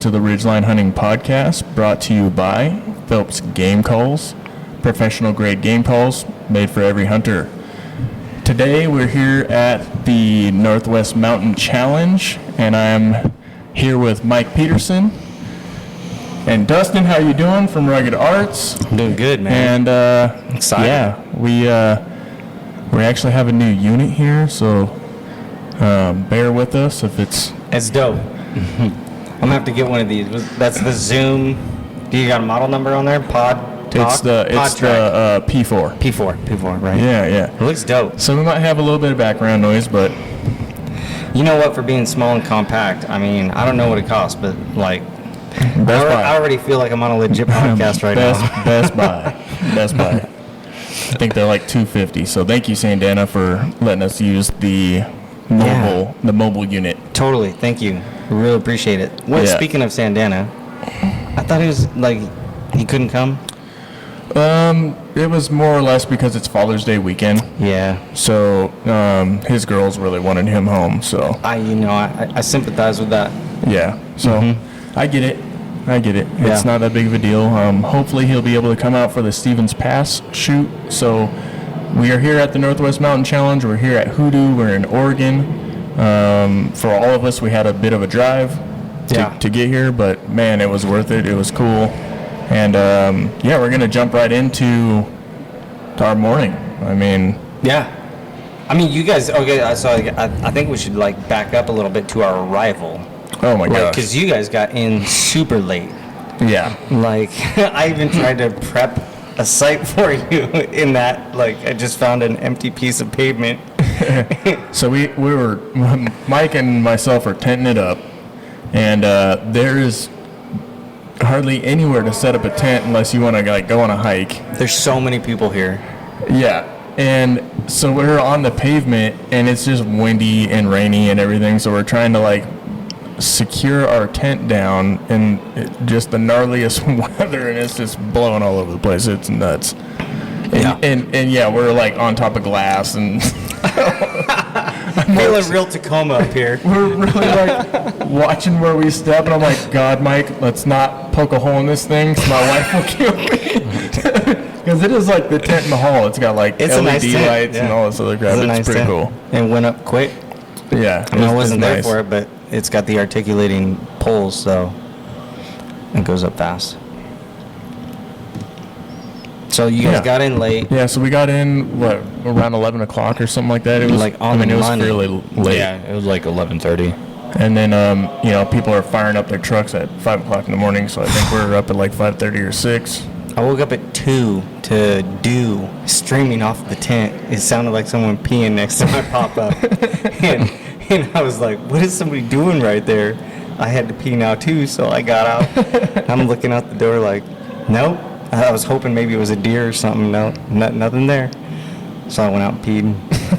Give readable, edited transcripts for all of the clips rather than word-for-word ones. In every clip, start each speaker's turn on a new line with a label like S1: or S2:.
S1: To the Ridgeline Hunting Podcast, brought to you by Phelps Game Calls, professional grade game calls made for every hunter. Today we're here at the Northwest Mountain Challenge, and I'm here with Mike Peterson. And Dustin, how you doing from Rugged Arts?
S2: I'm doing good, man.
S1: And
S2: excited.
S1: Yeah, we actually have a new unit here, so bear with us if it's...
S2: It's dope. I'm gonna have to get one of these. That's the Zoom. Do you got a model number on there?
S1: It's the P4.
S2: P4, right?
S1: Yeah.
S2: It looks dope.
S1: So we might have a little bit of background noise, but
S2: you know what? For being small and compact, I mean, I don't know what it costs, but like, I already feel like I'm on a legit podcast right now.
S1: Best Buy. I think they're like $250. So thank you, Sandana, for letting us use the mobile unit.
S2: Totally, thank you. I really appreciate it. Well, Speaking of Sandana, I thought it was like he couldn't come.
S1: It was more or less because it's Father's Day weekend.
S2: Yeah.
S1: So his girls really wanted him home. So
S2: I sympathize with that.
S1: Yeah. So I get it.
S2: Yeah.
S1: It's not that big of a deal. Hopefully he'll be able to come out for the Stevens Pass shoot. So we are here at the Northwest Mountain Challenge. We're here at Hoodoo. We're in Oregon. For all of us, we had a bit of a drive to get here, but man, it was worth it. It was cool. And we're going to jump right into our morning. I mean,
S2: you guys, okay, so I think we should like back up a little bit to our arrival.
S1: Oh my gosh.
S2: Because you guys got in super late.
S1: Yeah.
S2: Like, I even tried to prep a site for you in that, like, I just found an empty piece of pavement.
S1: So we were, Mike and myself are tenting it up, and there is hardly anywhere to set up a tent unless you want to like go on a hike.
S2: There's so many people here.
S1: Yeah. And so we're on the pavement, and it's just windy and rainy and everything, so we're trying to like secure our tent down in just the gnarliest weather, and it's just blowing all over the place. It's nuts. And we're like on top of glass, and
S2: I'm feeling real Tacoma up here.
S1: We're really like watching where we step, and I'm like, God, Mike, let's not poke a hole in this thing, so my wife will kill me. Because it is like the tent in the hall. It's got like LED lights and all this other crap. It's pretty cool.
S2: And went up quick.
S1: Yeah.
S2: I mean, I wasn't there for it, but it's got the articulating poles, so it goes up fast. So you guys got in late.
S1: Yeah, so we got in, around 11 o'clock or something like that. It was
S2: like on the money.
S1: It was fairly late.
S3: Yeah, it was like 11:30.
S1: And then, people are firing up their trucks at 5 o'clock in the morning, so I think we're up at like 5:30 or 6.
S2: I woke up at 2 to do streaming off the tent. It sounded like someone peeing next to my pop-up. and I was like, what is somebody doing right there? I had to pee now too, so I got out. I'm looking out the door like, nope. I was hoping maybe it was a deer or something. No, nothing there. So I went out and peed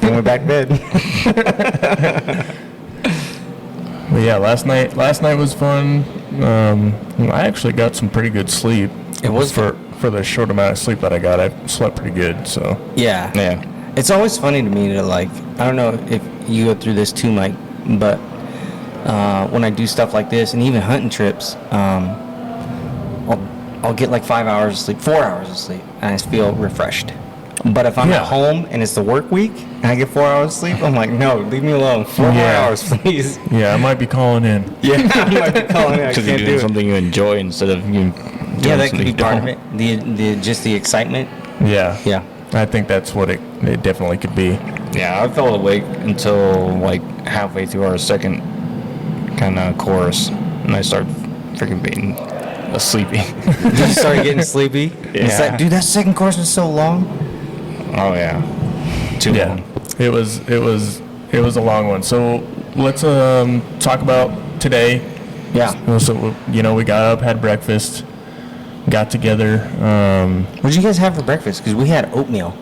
S2: and went back to bed.
S1: But yeah, last night was fun. I actually got some pretty good sleep.
S2: It was
S1: for the short amount of sleep that I got. I slept pretty good. So
S2: yeah. It's always funny to me to like. I don't know if you go through this too, Mike, but when I do stuff like this and even hunting trips, I'll get like 5 hours of sleep, 4 hours of sleep, and I feel refreshed. But if I'm at home and it's the work week and I get 4 hours of sleep, I'm like, no, leave me alone. 4 more hours, please.
S1: Yeah, I might be calling in.
S2: Yeah, I might be calling in.
S3: Because you're doing something you enjoy instead of you.
S2: Yeah, that could be part of it. The excitement.
S1: Yeah. I think that's what it definitely could be.
S3: Yeah, I fell awake until like halfway through our second kind of chorus, and I started freaking being sleepy.
S2: You started getting sleepy?
S3: Yeah.
S2: That second course was so long.
S3: Oh yeah, too long.
S1: It was a long one. So let's talk about today.
S2: Yeah.
S1: So we got up, had breakfast, got together.
S2: What did you guys have for breakfast? Because we had oatmeal.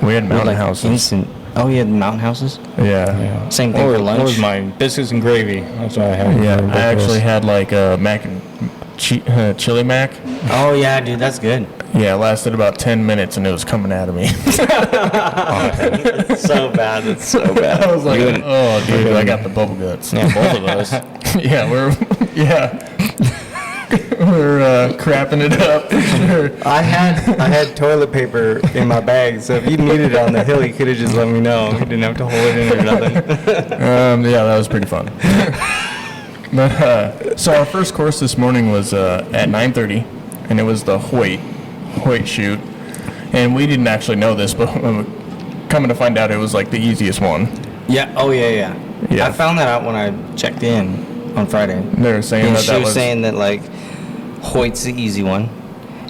S1: We had mountain houses.
S2: Oh, you had mountain houses?
S1: Yeah.
S2: Same thing for lunch.
S3: That was my biscuits and gravy. That's what I had.
S1: Yeah, I actually had like a mac and chili mac.
S2: Oh yeah, dude, that's good.
S1: Yeah, it lasted about 10 minutes and it was coming out of me.
S2: It's so bad. It's so bad.
S1: I was like, oh, dude, I got the bubble guts.
S3: Yeah, both of us.
S1: Yeah, We're crapping it up for sure.
S2: I had toilet paper in my bag, so if you needed it on the hill, you could have just let me know. You didn't have to hold it in or nothing.
S1: Yeah, that was pretty fun. But so our first course this morning was at 9:30, and it was the Hoyt chute. And we didn't actually know this, but coming to find out, it was like the easiest one.
S2: Yeah. Oh yeah.
S1: Yeah.
S2: I found that out when I checked in on Friday.
S1: They were saying
S2: And
S1: that
S2: she
S1: that
S2: was
S1: was
S2: saying that like Hoyt's the easy one,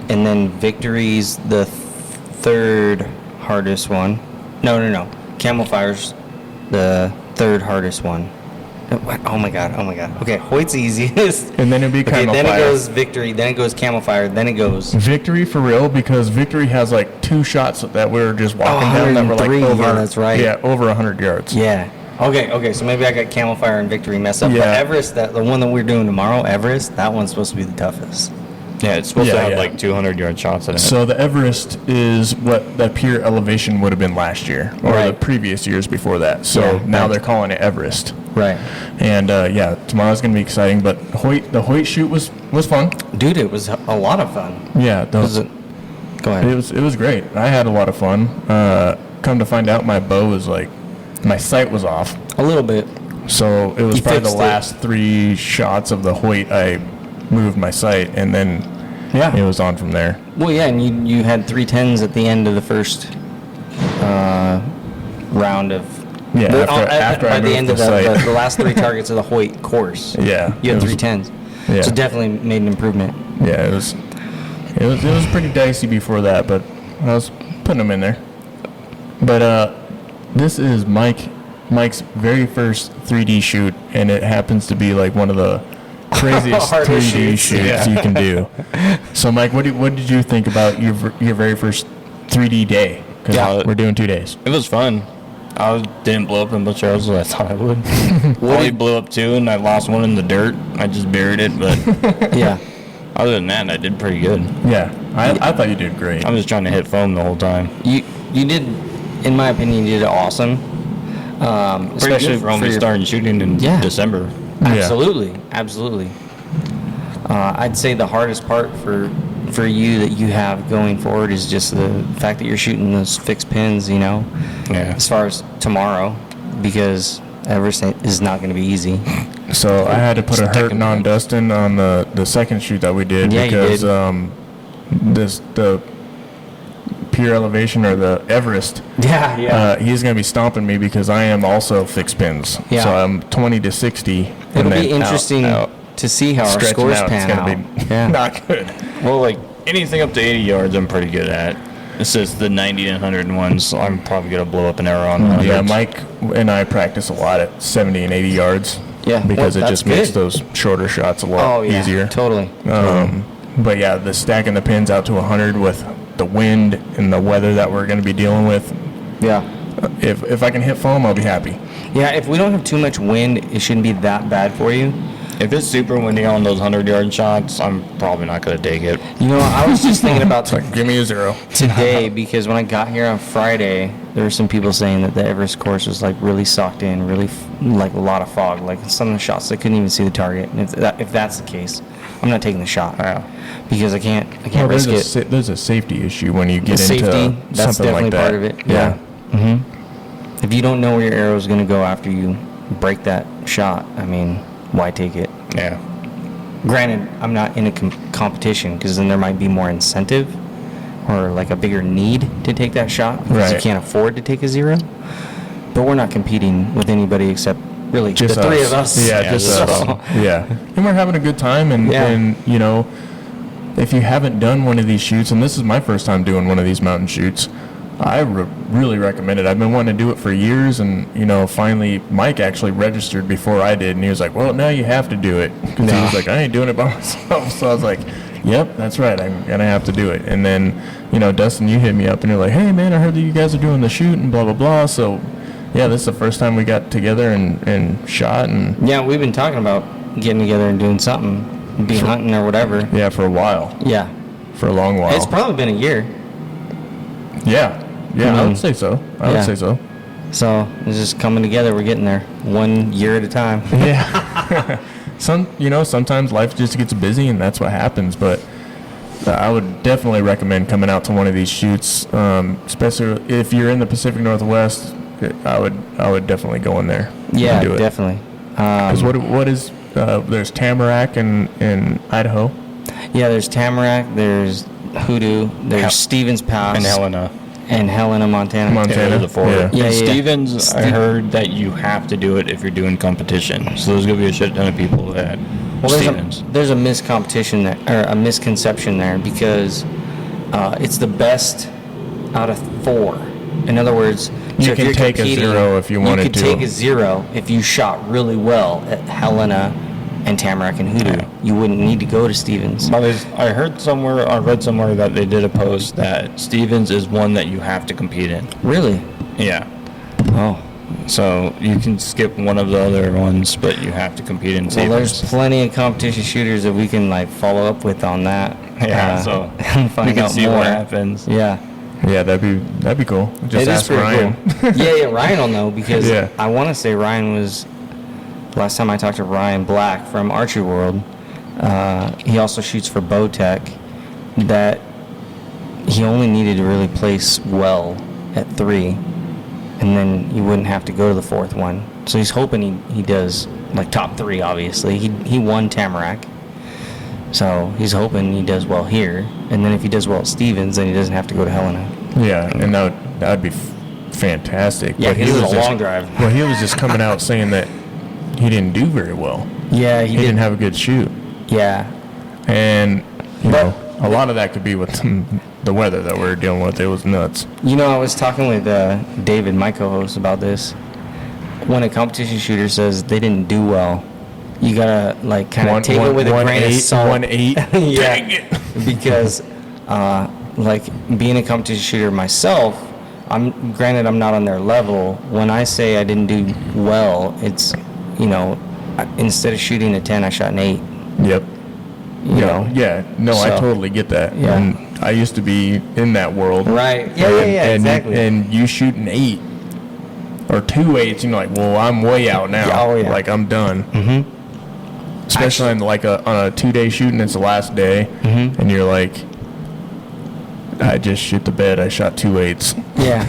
S2: and then Victory's the third hardest one. No. Camel Fire's the third hardest one. Oh my god. Okay, Hoyt's the easiest.
S1: And then it'd be
S2: Okay,
S1: Camel
S2: then
S1: Fire.
S2: it goes Victory, then it goes Camel Fire, then it goes
S1: Victory for real, because Victory has like 2 shots that we were just walking down that were like
S2: 103,
S1: over.
S2: yeah, that's right.
S1: Yeah, over 100 yards.
S2: Yeah. Okay, so maybe I got Camel Fire and Victory messed up.
S1: Yeah.
S2: But Everest, the one that we're doing tomorrow, Everest, that one's supposed to be the toughest.
S3: Yeah, it's supposed to
S1: Yeah,
S3: have
S1: yeah.
S3: like 200-yard shots in it.
S1: So the Everest is what the pure elevation would have been last year, or the
S2: Right.
S1: previous years before that. So
S2: Yeah,
S1: now
S2: right.
S1: they're calling it Everest.
S2: Right.
S1: And yeah, tomorrow's gonna be exciting. But the Hoyt shoot was fun.
S2: Dude, it was a lot of fun.
S1: Yeah,
S2: Was it? Go ahead.
S1: it was great. I had a lot of fun. Come to find out, my bow was like, my sight was off.
S2: A little bit.
S1: So it was
S2: You
S1: probably the
S2: fixed it.
S1: last 3 shots of the Hoyt. I moved my sight, and then it was on from there.
S2: Well, yeah, and you had 310s at the end of the first round of.
S1: Yeah,
S2: the-
S1: after I
S2: by the
S1: moved
S2: end
S1: the
S2: of
S1: sight.
S2: the last 3 targets of the Hoyt course.
S1: Yeah,
S2: You had
S1: it was-
S2: 310s.
S1: Yeah.
S2: So definitely made an improvement.
S1: Yeah, it was pretty dicey before that, but I was putting them in there. But this is Mike's very first 3D shoot, and it happens to be like one of the craziest
S2: Hardest
S1: 3D
S2: shoots.
S1: shoots you can do. So Mike, what did you think about your very first 3D day? Because
S3: Yeah.
S1: we're doing 2 days.
S3: It was fun. I didn't blow up as much arrows as I thought I would. I only blew up 2, and I lost 1 in the dirt. I just buried it, but
S2: Yeah.
S3: other than that, I did pretty good.
S1: Yeah, I thought you did great.
S3: I'm just trying to hit foam the whole time.
S2: You did, in my opinion, you did awesome.
S3: Pretty
S2: Especially
S3: good for only
S2: your-
S3: starting shooting in
S2: Yeah.
S3: December.
S2: Absolutely. I'd say the hardest part for you that you have going forward is just the fact that you're shooting those fixed pins,
S3: Yeah.
S2: as far as tomorrow, because Everest is not going to be easy.
S1: So I had to put a
S3: Just
S1: hurting on Dustin on the second shoot that we did,
S2: Yeah, you
S1: because
S2: did.
S1: the pure elevation, or the Everest,
S2: Yeah.
S1: he's going to be stomping me because I am also fixed pins.
S2: Yeah.
S1: So I'm 20 to 60.
S2: It'll
S1: and then
S2: be interesting
S1: out,
S2: to see how our
S1: stretching
S2: scores
S1: out.
S2: pan
S1: It's
S2: out.
S1: going to be
S2: Yeah.
S1: not good.
S3: Well, like anything up to 80 yards, I'm pretty good at. It says the 90 and 101, so I'm probably gonna blow up an arrow on 100.
S1: Yeah, Mike and I practice a lot at 70 and 80 yards.
S2: Yeah,
S1: Because
S2: well,
S1: it
S2: that's
S1: just makes
S2: good.
S1: those shorter shots a lot
S2: Oh, yeah.
S1: easier.
S2: Totally.
S1: But yeah, the stacking the pins out to 100 with the wind and the weather that we're going to be dealing with,
S2: Yeah.
S1: if I can hit foam, I'll be happy.
S2: Yeah, if we don't have too much wind, it shouldn't be that bad for you.
S3: If it's super windy on those 100-yard shots, I'm probably not gonna take it.
S2: You know, I was just thinking about
S1: It's like, give me a 0.
S2: today, because when I got here on Friday, there were some people saying that the Everest course was like really socked in, really like a lot of fog. Like some of the shots, they couldn't even see the target. And if that's the case, I'm not taking the shot because I can't
S1: Well,
S2: risk it.
S1: there's a safety issue when you get
S2: Safety,
S1: into
S2: that's
S1: something
S2: definitely
S1: like that.
S2: part of it. Yeah. If you don't know where your arrow is going to go after you break that shot, I mean, why take it?
S3: Yeah.
S2: Granted, I'm not in a competition, because then there might be more incentive or like a bigger need to take that shot because you
S1: Right.
S2: can't afford to take a 0. But we're not competing with anybody except really
S1: Just
S2: the 3
S1: us.
S2: of us.
S1: Yeah, just
S2: So-
S1: us. Yeah. And we're having a good time, and,
S2: Yeah.
S1: and, you know, if you haven't done one of these shoots, and this is my first time doing one of these mountain shoots, I really recommend it. I've been wanting to do it for years, and, you know, finally Mike actually registered before I did, and he was like, well, now you have to do it. Because he was like, I ain't doing it by myself. So I was like, yep, that's right, I'm going to have to do it. And then, you know, Dustin, you hit me up, and you're like, hey, man, I heard that you guys are doing the shoot, and blah, blah, blah. So, yeah, this is the first time we got together and shot, and,
S2: Yeah, we've been talking about getting together and doing something, be hunting or whatever.
S1: yeah, for a while.
S2: Yeah.
S1: For a long while.
S2: It's probably been a year.
S1: Yeah, I would say so. I would
S2: Yeah.
S1: say so.
S2: So it's just coming together. We're getting there 1 year at a time.
S1: Yeah. sometimes life just gets busy and that's what happens. But I would definitely recommend coming out to one of these shoots, especially if you're in the Pacific Northwest. I would definitely go in there.
S2: Yeah,
S1: and do it.
S2: definitely.
S1: Because what is there's Tamarack in Idaho.
S2: Yeah, there's Tamarack, there's Hoodoo, there's Stevens Pass,
S3: And Helena.
S2: Montana.
S1: Montana.
S3: Those are four.
S1: Yeah.
S2: Yeah,
S3: And
S2: yeah.
S3: Stevens, I heard that you have to do it if you're doing competition. So there's gonna be a shit ton of people that
S2: Well,
S3: Stevens.
S2: there's a misconception there, or a misconception there, because it's the best out of 4. In other words,
S1: You
S2: so if
S1: can
S2: you're
S1: take a
S2: competing,
S1: 0 if you wanted
S2: You could
S1: to.
S2: take a 0 if you shot really well at Helena and Tamarack and Hoodoo. You wouldn't need to go to Stevens.
S3: But I read somewhere that they did a post that Stevens is one that you have to compete in.
S2: Really?
S3: Yeah.
S2: Oh.
S3: So you can skip one of the other ones, but you have to compete in
S2: Well,
S3: Stevens.
S2: there's plenty of competition shooters that we can follow up with on that.
S3: Yeah, so
S2: and find
S3: we can
S2: out
S3: see
S2: more.
S3: what happens.
S2: Yeah.
S1: Yeah, that'd be cool. Just
S2: It is
S1: ask
S2: pretty
S1: Ryan.
S2: cool. yeah, Ryan will know because
S1: Yeah.
S2: I want to say Ryan was, last time I talked to Ryan Black from Archery World, he also shoots for Bowtech, that he only needed to really place well at 3, and then you wouldn't have to go to the 4th one. So he's hoping he does top 3, obviously. He won Tamarack. So he's hoping he does well here, and then if he does well at Stevens, then he doesn't have to go to Helena.
S1: Yeah, and that would be fantastic.
S2: Yeah,
S1: But
S2: because
S1: he
S2: it
S1: was
S2: was a
S1: just-
S2: long drive.
S1: Well, he was just coming out saying that he didn't do very well.
S2: Yeah,
S1: He didn't have a good shoot,
S2: Yeah,
S1: and
S2: But-
S1: a lot of that could be with the weather that we're dealing with. It was nuts.
S2: I was talking with David, my co-host, about this. When a competition shooter says they didn't do well, you gotta kind of take it with a grain of salt.
S1: 1-8.
S2: Yeah.
S1: Dang it.
S2: Because being a competition shooter myself, granted I'm not on their level. When I say I didn't do well, it's instead of shooting a 10, I shot an 8.
S1: Yep.
S2: You know.
S1: Yeah. No, I
S2: So-
S1: totally get that.
S2: Yeah.
S1: And I used to be in that world.
S2: Right. Yeah.
S1: And,
S2: Exactly.
S1: And you shoot an 8 or 2 8s, and you're like, well, I'm way out now.
S2: Yeah, oh, yeah.
S1: Like I'm done.
S2: Mhm.
S1: Especially on a 2-day shoot and it's the last day,
S2: Mhm.
S1: and you're like, I just shit the bed. I shot 2 8s.
S2: Yeah.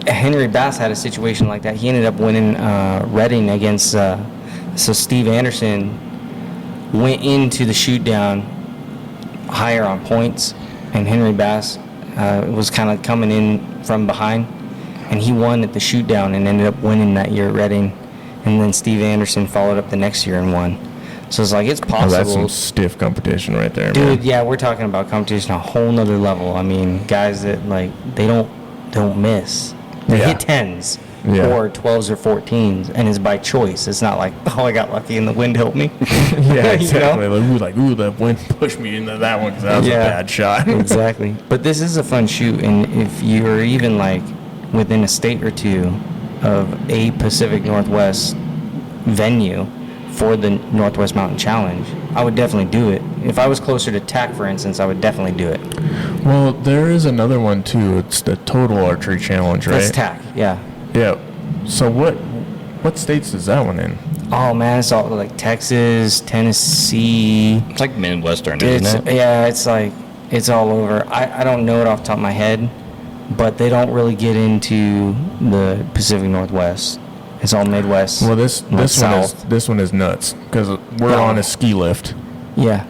S2: Henry Bass had a situation like that. He ended up winning Reading against, so Steve Anderson went into the shoot down higher on points, and Henry Bass was kind of coming in from behind, and he won at the shoot down and ended up winning that year at Reading. And then Steve Anderson followed up the next year and won. So it's it's
S1: Oh,
S2: possible.
S1: that's some stiff competition right there,
S2: Dude,
S1: man.
S2: yeah, we're talking about competition on a whole nother level. I mean, guys that they don't miss. They
S1: Yeah.
S2: hit 10s
S1: Yeah.
S2: or 12s or 14s, and it's by choice. It's not like, oh, I got lucky and the wind helped me.
S1: Yeah,
S2: You
S1: exactly.
S2: know?
S1: Ooh, the wind pushed me into that one because that was a bad shot.
S2: Exactly. But this is a fun shoot, and if you're even within a state or two of a Pacific Northwest venue for the Northwest Mountain Challenge, I would definitely do it. If I was closer to TAC, for instance, I would definitely do it.
S1: Well, there is another one too. It's the Total Archery Challenge, right?
S2: That's TAC, yeah.
S1: Yeah. So what states is that one in?
S2: Oh man, it's all Texas, Tennessee.
S3: It's like Midwestern, isn't it?
S2: Yeah, it's all over. I don't know it off the top of my head, but they don't really get into the Pacific Northwest. It's all Midwest.
S1: Well, this
S2: South.
S1: one is nuts because we're
S2: Oh.
S1: on a ski lift
S2: Yeah,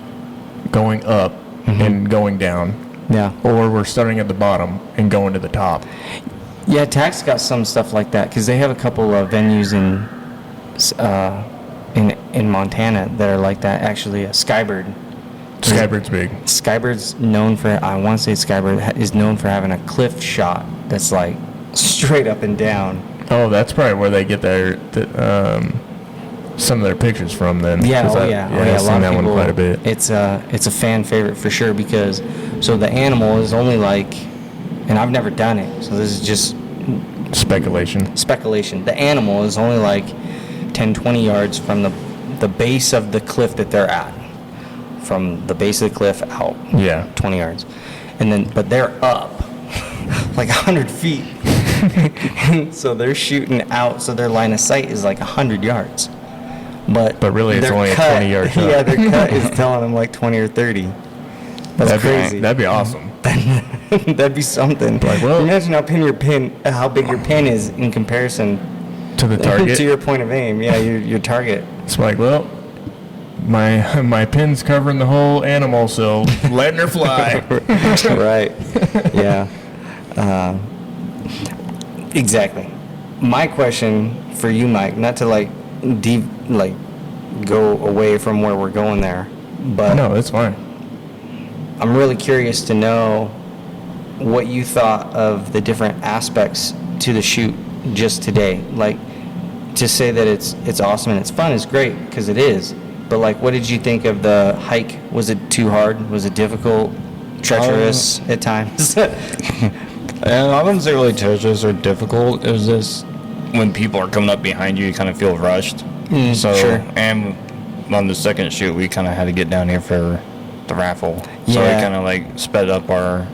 S1: going up and going down,
S2: yeah,
S1: or we're starting at the bottom and going to the top.
S2: yeah. TAC's got some stuff like that because they have a couple of venues in Montana that are like that. Actually, Skyburd.
S1: Skybird's big.
S2: Skybird's known for, I want to say Skybird is known for having a cliff shot that's straight up and down.
S1: Oh, that's probably where they get some of their pictures from then.
S2: Yeah,
S1: 'Cause
S2: oh
S1: I-
S2: yeah,
S1: I've
S2: a
S1: seen
S2: lot
S1: that
S2: of
S1: one
S2: people.
S1: quite a bit.
S2: It's a fan favorite for sure because so the animal is only and I've never done it, so this is just
S1: Speculation.
S2: speculation. The animal is only 10, 20 yards from the base of the cliff that they're at. From the base of the cliff out.
S1: Yeah.
S2: 20 yards. And then, but they're up 100 feet. So they're shooting out, so their line of sight is 100 yards. But
S1: really it's
S2: their
S1: only a
S2: cut-
S1: 20-yard shot.
S2: Yeah, their cut is telling them like 20 or 30. That's crazy.
S1: That'd be awesome.
S2: That'd be something.
S1: Like, well-
S2: imagine how big your pin is in comparison
S1: To the target.
S2: to your point of aim. Yeah, your target.
S1: It's like, well, my pin's covering the whole animal, so letting her fly.
S2: Right. Yeah. Exactly. My question for you, Mike, not to go away from where we're going there, but
S1: No, it's fine.
S2: I'm really curious to know what you thought of the different aspects to the shoot just today. Like, to say that it's awesome and it's fun is great, because it is. But like, what did you think of the hike? Was it too hard? Was it difficult? Treacherous at times?
S3: And I wouldn't say really treacherous or difficult. It was just when people are coming up behind you, you kind of feel rushed. So,
S2: sure.
S3: and on the second shoot, we kind of had to get down here for the raffle. So
S2: Yeah.
S3: we kind of like sped up our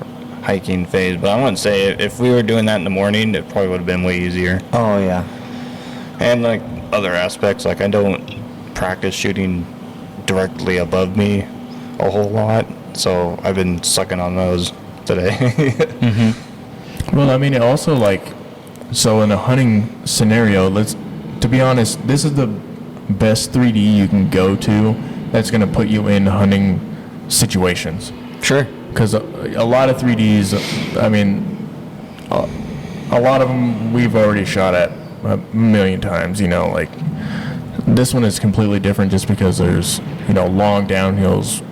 S3: hiking phase. But I wouldn't say if we were doing that in the morning, it probably would have been way easier.
S2: Oh, yeah.
S3: And like other aspects, like I don't practice shooting directly above me a whole lot. So I've been sucking on those today.
S1: Well, I mean, it also so in a hunting scenario, to be honest, this is the best 3D you can go to that's going to put you in hunting situations.
S2: Sure.
S1: Because a lot of 3Ds, I mean, a lot of them we've already shot at a million times, like this one is completely different just because there's, long downhills,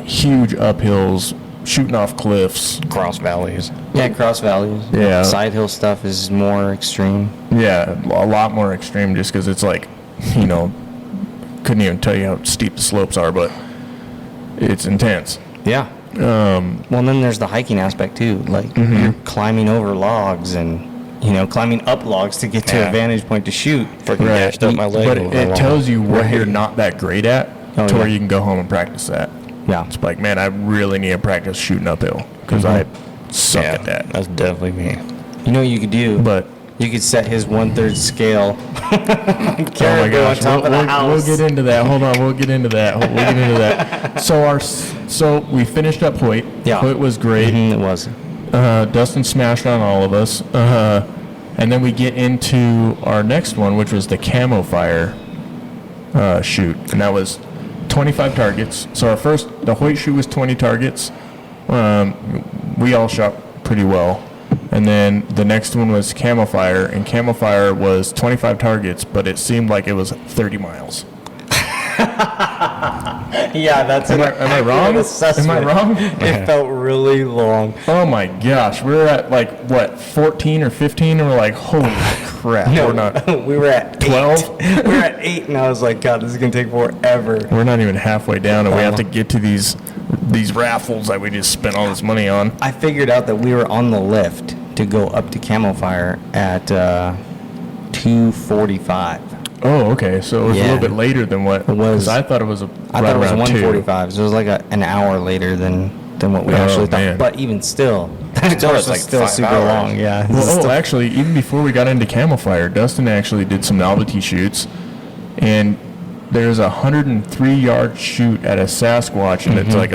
S1: huge uphills, shooting off cliffs.
S3: Cross valleys.
S2: Yeah, cross valleys.
S1: Yeah.
S2: Side hill stuff is more extreme.
S1: Yeah, a lot more extreme just because it's couldn't even tell you how steep the slopes are, but it's intense.
S2: Yeah. Well, and then there's the hiking aspect too. Like you're climbing over logs and climbing up logs to get to
S3: Yeah.
S2: a vantage point to shoot.
S3: Freaking dashed up my leg.
S1: But
S3: over
S1: it
S3: the
S1: tells you what
S2: Right.
S1: you're not that great at
S2: Oh,
S1: to where
S2: yeah.
S1: you can go home and practice that.
S2: Yeah.
S1: It's like, man, I really need to practice shooting uphill because I suck
S3: Yeah,
S1: at that.
S3: that's definitely me.
S2: You know what you could do?
S1: But
S2: You could set his 1/3 scale.
S1: oh my gosh,
S2: on top of the
S1: we'll
S2: house.
S1: get into that. Hold on, we'll get into that. So we finished up Hoyt.
S2: Yeah.
S1: Hoyt was great.
S2: It was.
S1: Dustin smashed on all of us. And then we get into our next one, which was the camo fire shoot, and that was 25 targets. So the Hoyt shoot was 20 targets. We all shot pretty well. And then the next one was camo fire, and camo fire was 25 targets, but it seemed like it was 30 miles.
S2: Yeah, that's
S1: Am I wrong? Am I wrong?
S2: It felt really long.
S1: Oh my gosh, we were at 14 or 15, and we're like, holy crap, we're not.
S2: We were at
S1: 12?
S2: 8. We were at 8, and I was like, God, this is gonna take forever.
S1: We're not even halfway down, and we have to get to these raffles that we just spent all this money on.
S2: I figured out that we were on the lift to go up to Camo Fire at 2:45.
S1: Oh, okay. So it was a
S2: Yeah.
S1: little bit later than what.
S2: It was.
S1: 'cause I thought it was
S2: I thought it was
S1: around
S2: 1:45, so it was like an hour later than what we
S1: Oh,
S2: actually thought.
S1: man.
S2: But even still, that
S3: So
S2: course
S3: it's
S2: was
S3: like
S2: still
S3: 5
S2: super
S3: hours.
S2: long. Yeah.
S1: Well, actually, even before we got into camo fire, Dustin actually did some novelty shoots, and there's a 103-yard shoot at a Sasquatch, and it's like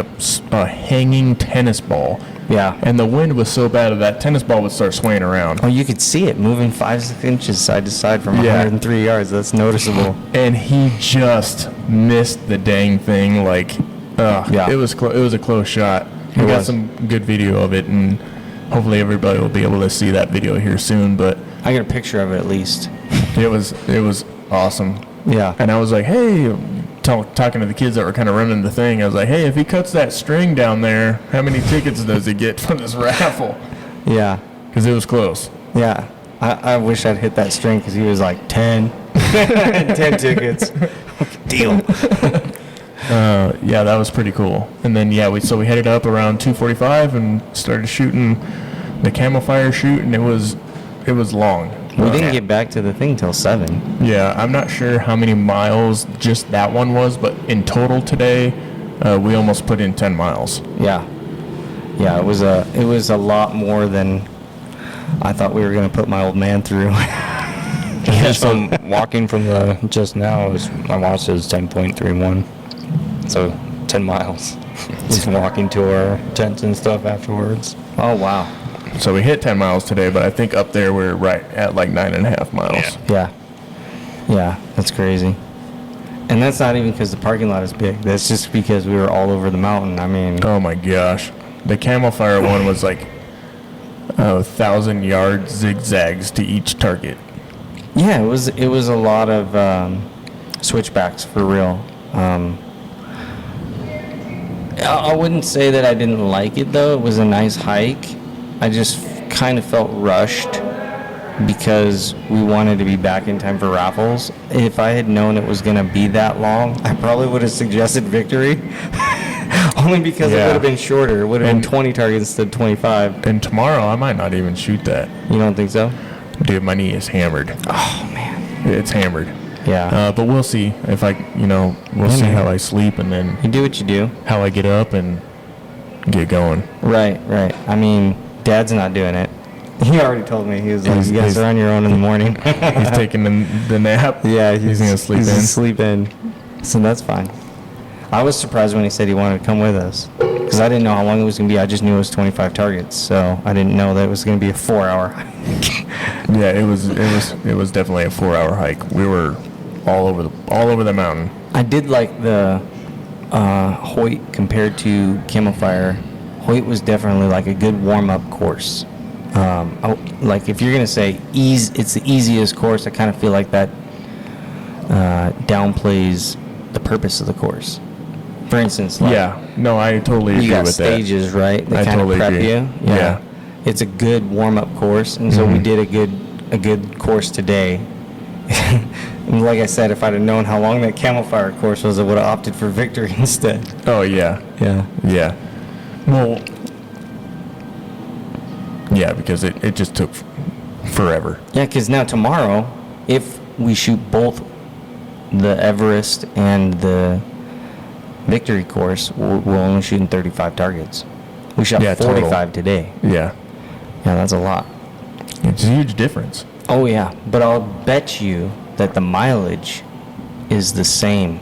S1: a hanging tennis ball.
S2: Yeah.
S1: And the wind was so bad that tennis ball would start swaying around.
S2: Oh, you could see it moving 5-6 inches side to side from
S1: Yeah.
S2: 103 yards. That's noticeable.
S1: And he just missed the dang thing.
S2: Yeah.
S1: It was it was a close shot. We
S2: It
S1: got
S2: was.
S1: some good video of it, and hopefully everybody will be able to see that video here soon. But
S2: I got a picture of it at least.
S1: it was awesome.
S2: Yeah.
S1: And I was like, hey, talking to the kids that were kind of running the thing, I was like, hey, if he cuts that string down there, how many tickets does he get from this raffle?
S2: Yeah.
S1: Because it was close.
S2: Yeah. I wish I'd hit that string because he was like 10. 10 tickets. Deal.
S1: Yeah, that was pretty cool. And then, yeah, we headed up around 2:45 and started shooting the camo fire shoot, and it was long.
S2: We didn't get back to the thing till 7.
S1: Yeah, I'm not sure how many miles just that one was, but in total today, we almost put in 10 miles.
S2: Yeah. Yeah, it was a lot more than I thought we were going to put my old man through.
S3: Just from walking from the just now, my watch says 10.31. So 10 miles. Just walking to our tents and stuff afterwards.
S2: Oh, wow.
S1: So we hit 10 miles today, but I think up there we're right at like 9.5 miles.
S2: Yeah. Yeah, that's crazy. And that's not even because the parking lot is big. That's just because we were all over the mountain. I mean,
S1: Oh my gosh. The Camel Fire one was like 1,000-yard zigzags to each target.
S2: yeah, it was a lot of switchbacks for real. I wouldn't say that I didn't like it though. It was a nice hike. I just kind of felt rushed because we wanted to be back in time for raffles. If I had known it was going to be that long, I probably would have suggested Victory. Only because it
S1: Yeah.
S2: would have been shorter. It would have been
S1: And-
S2: 20 targets instead of 25.
S1: And tomorrow I might not even shoot that.
S2: You don't think so?
S1: Dude, my knee is hammered.
S2: Oh, man.
S1: It's hammered.
S2: Yeah.
S1: But we'll see if we'll see how I sleep and then
S2: You do what you do.
S1: how I get up and get going.
S2: Right. I mean, Dad's not doing it. He already told me. He was like,
S1: He's-
S2: you guys
S1: he's-
S2: are on your own in the morning.
S1: He's taking the nap.
S2: Yeah,
S1: he's gonna sleep
S2: he's
S1: in.
S2: gonna sleep in. So that's fine. I was surprised when he said he wanted to come with us because I didn't know how long it was gonna be. I just knew it was 25 targets, so I didn't know that it was gonna be a 4-hour hike.
S1: Yeah, it was definitely a 4-hour hike. We were all over the mountain.
S2: I did like the Hoyt compared to Camel Fire. Hoyt was definitely like a good warm-up course. Like if you're gonna say it's the easiest course, I kind of feel like that downplays the purpose of the course. For instance, like
S1: Yeah, no, I totally agree
S2: you got
S1: with
S2: stages, right? They
S1: I
S2: kind
S1: totally
S2: of prep
S1: agree.
S2: you.
S1: Yeah.
S2: It's a good warm-up course, and so we
S1: Mhm.
S2: did a good course today. And like I said, if I'd have known how long that Camel Fire course was, I would have opted for Victory instead.
S1: that. Oh yeah,
S2: Yeah.
S1: yeah. Well, yeah, because it just took forever.
S2: Yeah, because now tomorrow, if we shoot both the Everest and the Victory course, we're only shooting 35 targets. We shot
S1: Yeah, total.
S2: 45 today.
S1: Yeah,
S2: Yeah, that's a lot.
S1: it's a huge difference.
S2: Oh yeah, but I'll bet you that the mileage is the same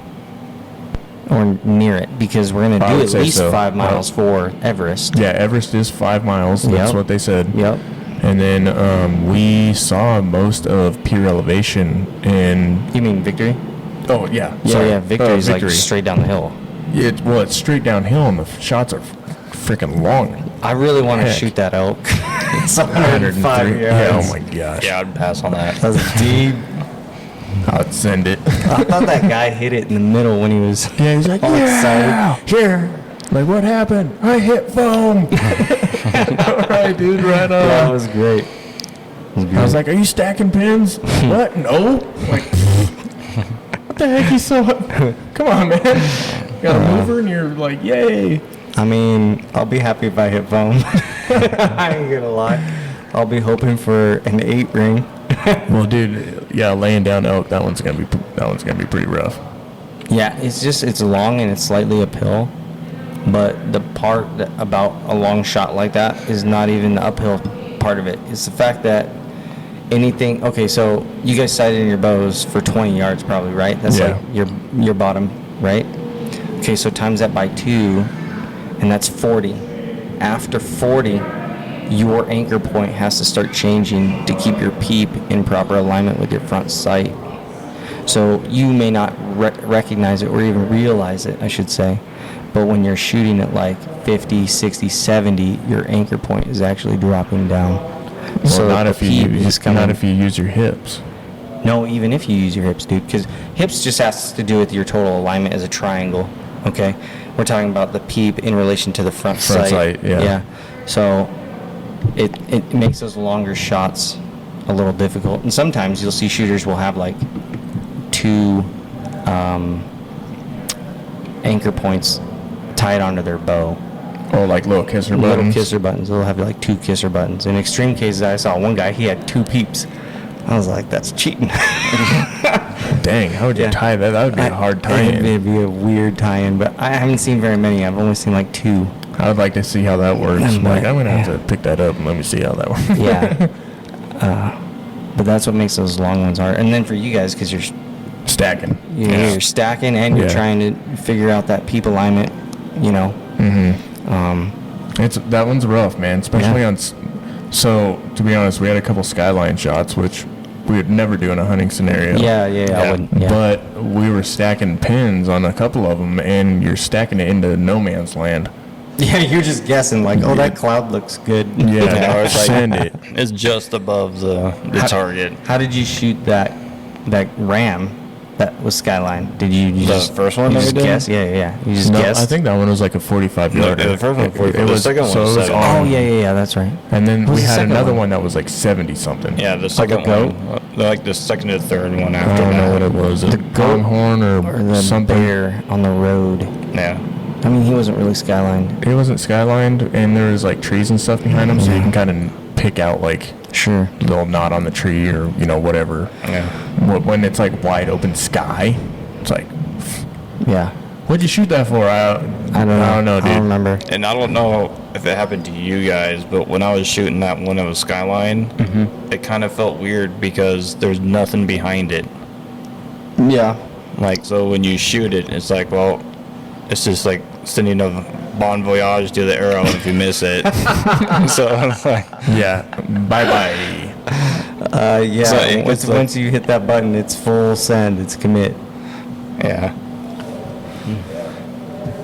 S2: or near it because we're going to
S1: I
S2: do
S1: would
S2: at
S1: say
S2: least
S1: so.
S2: 5 miles for Everest.
S1: Yeah, Everest is 5 miles. That's
S2: Yep.
S1: what they said.
S2: Yep.
S1: And then we saw most of Pure Elevation in.
S2: You mean Victory?
S1: Oh yeah,
S2: Yeah,
S1: sorry.
S2: yeah. Victory's like
S1: Victory.
S2: straight down the hill.
S1: It's straight downhill, and the shots are freaking long.
S2: I really want to
S1: Heck.
S2: shoot that elk. It's 105 yards.
S1: Yeah, oh my gosh.
S3: Yeah, I'd pass on that.
S2: That's deep.
S1: I'd send it.
S2: I thought that guy hit it in the middle when he was
S1: Yeah, he's like,
S2: all
S1: yeah.
S2: excited. Here.
S1: Like, what happened? I hit foam. All right, dude, right on.
S2: That was great.
S1: I was like, are you stacking pins? What? No. Like, what the heck? He's so. Come on, man. You got a mover, and you're like, yay.
S2: I mean, I'll be happy if I hit foam. I ain't gonna lie. I'll be hoping for an 8 ring.
S1: Well, dude, yeah, laying down elk. That one's gonna be pretty rough.
S2: Yeah, it's long and it's slightly uphill, but the part about a long shot like that is not even the uphill part of it. It's the fact that anything. Okay, so you guys sighted in your bows for 20 yards, probably, right? That's
S1: Yeah.
S2: like your bottom, right? Okay, so times that by 2, and that's 40. After 40, your anchor point has to start changing to keep your peep in proper alignment with your front sight. So you may not recognize it or even realize it, I should say. But when you're shooting at like 50, 60, 70, your anchor point is actually dropping down.
S1: Well,
S2: so
S1: not
S2: the
S1: if you
S2: peep is coming.
S1: not if you use your hips.
S2: No, even if you use your hips, dude, because hips just has to do with your total alignment as a triangle, okay? We're talking about the peep in relation to the front sight.
S1: Yeah.
S2: Yeah. So it makes those longer shots a little difficult. And sometimes you'll see shooters will have like 2 anchor points tied onto their bow.
S1: Oh, like little kisser
S2: Little
S1: buttons.
S2: kisser buttons. They'll have like 2 kisser buttons. In extreme cases, I saw one guy, he had 2 peeps. I was like, that's cheating.
S1: Dang, how would you
S2: Yeah.
S1: tie that? That would be a hard tie-in.
S2: It'd be a weird tie-in, but I haven't seen very many. I've only seen like 2.
S1: I would like to see how that works.
S2: I'm
S1: Like,
S2: like,
S1: I'm gonna have
S2: yeah.
S1: to pick that up and let me see how that works.
S2: Yeah. But that's what makes those long ones hard. And then for you guys, because you're
S1: Stacking.
S2: you're stacking and you're
S1: Yeah.
S2: trying to figure out that peep alignment, you know.
S1: That one's rough, man, especially
S2: Yeah.
S1: on. So to be honest, we had a couple skyline shots, which we would never do in a hunting scenario.
S2: Yeah, I wouldn't. Yeah.
S1: But we were stacking pins on a couple of them, and you're stacking it into no man's land.
S2: Yeah, you're just guessing like, oh, that cloud looks good.
S1: Yeah,
S3: or it's like-
S1: send it.
S3: It's just above the target.
S2: How did you shoot that ram that was skyline? Did you just
S3: first one
S2: You
S3: that we
S2: just
S3: did?
S2: guess? Yeah. You just
S1: No,
S2: guessed.
S1: I think that one was like a 45
S3: No,
S1: yarder.
S3: the first one was 45. The second one
S1: so
S3: was
S1: it was
S3: 70.
S2: Oh
S1: on,
S2: yeah. That's right.
S1: and then
S2: What was
S1: we
S2: the
S1: had
S2: second
S1: another
S2: one?
S1: one that was like 70 something.
S3: Yeah, the second
S2: goat?
S3: one, like the second to third one
S1: I
S3: after
S1: don't know what
S3: that.
S1: it was.
S2: The
S1: A
S2: goat
S1: pronghorn or
S2: the
S1: something.
S2: bear on the road.
S3: Yeah.
S2: I mean, he wasn't really skyline.
S1: It wasn't skylined, and there was like trees and stuff behind him, so you can kind of pick out like
S2: Sure.
S1: a little knot on the tree or whatever.
S3: Yeah.
S1: When it's like wide open sky, it's like,
S2: Yeah.
S1: what'd you shoot that for? I don't know, dude.
S2: I don't remember.
S3: And I don't know if it happened to you guys, but when I was shooting that one that was skyline, it kind of felt weird because there's nothing behind it.
S2: Yeah.
S3: Like, so when you shoot it, it's like, well, it's just like sending a bon voyage to the arrow if you miss it. So I'm like,
S1: Yeah. Bye bye.
S2: Yeah.
S3: So it
S2: once,
S3: gets like-
S2: once you hit that button, it's full send. It's commit.
S3: yeah.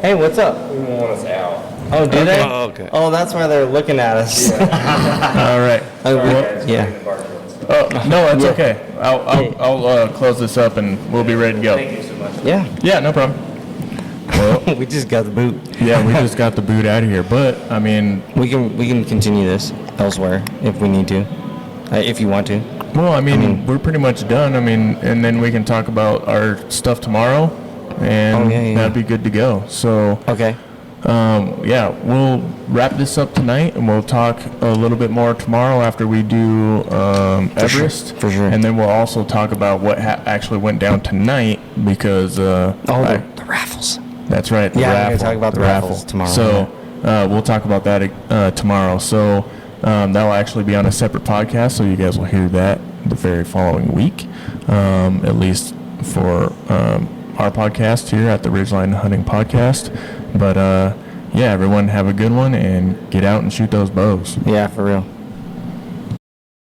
S2: Hey, what's up?
S1: want us out.
S2: Oh, do they?
S3: Oh, okay.
S2: Oh, that's why they're looking at us.
S1: All right.
S2: Yeah.
S1: Oh no, it's
S2: Yeah.
S1: okay. I'll close this up and we'll be ready to go.
S2: Yeah.
S1: Yeah, no problem. Well,
S2: We just got the boot.
S1: yeah, we just got the boot out of here, but I mean,
S2: We can continue this elsewhere if we need to, if you want to.
S1: well, I mean, we're pretty much done. I mean, and then we can talk about our stuff tomorrow, and
S2: Oh, yeah.
S1: that'd be good to go. So,
S2: Okay.
S1: yeah, we'll wrap this up tonight, and we'll talk a little bit more tomorrow after we do Everest.
S2: for sure.
S1: And then we'll also talk about what actually went down tonight because
S2: The raffles.
S1: that's right. The
S2: Yeah, we're gonna
S1: raffle,
S2: talk about the raffles tomorrow,
S1: So we'll talk about that tomorrow. So that will actually be on a separate podcast, so you guys will hear that the very following week, at least for our podcast here at the Ridgeline Hunting Podcast. But yeah, everyone have a good one and get out and shoot those bows.
S2: Yeah, for real.